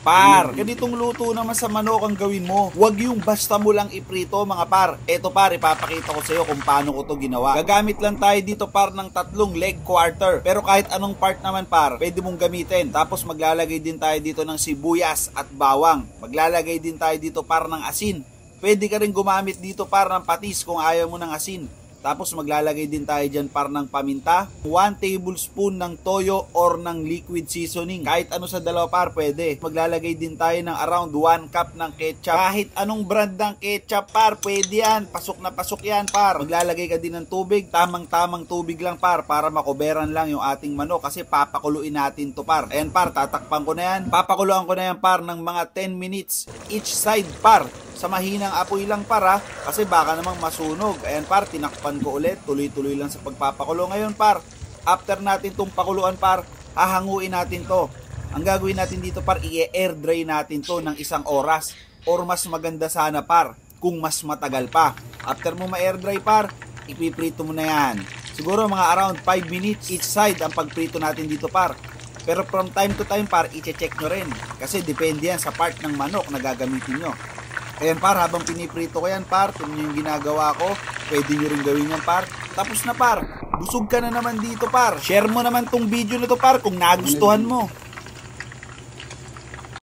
Par, ganitong luto naman sa manok ang gawin mo. Huwag yung basta mo lang iprito mga par. Eto par, ipapakita ko sa iyo kung paano ko to ginawa. Gagamit lang tayo dito par ng 3 leg quarter. Pero kahit anong part naman par, pwede mong gamitin. Tapos maglalagay din tayo dito ng sibuyas at bawang. Maglalagay din tayo dito par ng asin. Pwede ka rin gumamit dito par ng patis kung ayaw mo ng asin. Tapos maglalagay din tayo dyan par ng paminta, 1 tablespoon ng toyo or ng liquid seasoning. Kahit ano sa dalawa par, pwede. Maglalagay din tayo ng around 1 cup ng ketchup. Kahit anong brand ng ketchup par, pwede yan. Pasok na pasok yan par. Maglalagay ka din ng tubig, tamang-tamang tubig lang par, para makuberan lang yung ating manok kasi papakuluin natin to par. Ayan par, tatakpan ko na yan. Papakuluan ko na yan par ng mga 10 minutes each side par. Sa mahinang apoy lang para kasi baka namang masunog. Ayan par, tinakpan ko ulit. Tuloy-tuloy lang sa pagpapakulo. Ngayon par, after natin tong pakuluan par, hahanguin natin to. Ang gagawin natin dito par, i-air dry natin to ng 1 oras. Or mas maganda sana par, kung mas matagal pa. After mo ma-air dry par, ipiprito mo na yan. Siguro mga around 5 minutes each side ang pagprito natin dito par. Pero from time to time par, i-check nyo rin. Kasi depende yan sa part ng manok na gagamitin nyo. Ayan par, habang piniprito ko yan par, kung yung ginagawa ko, pwede nyo rin gawin yan par. Tapos na par, busog ka na naman dito par. Share mo naman tong video na to par kung nagustuhan mo.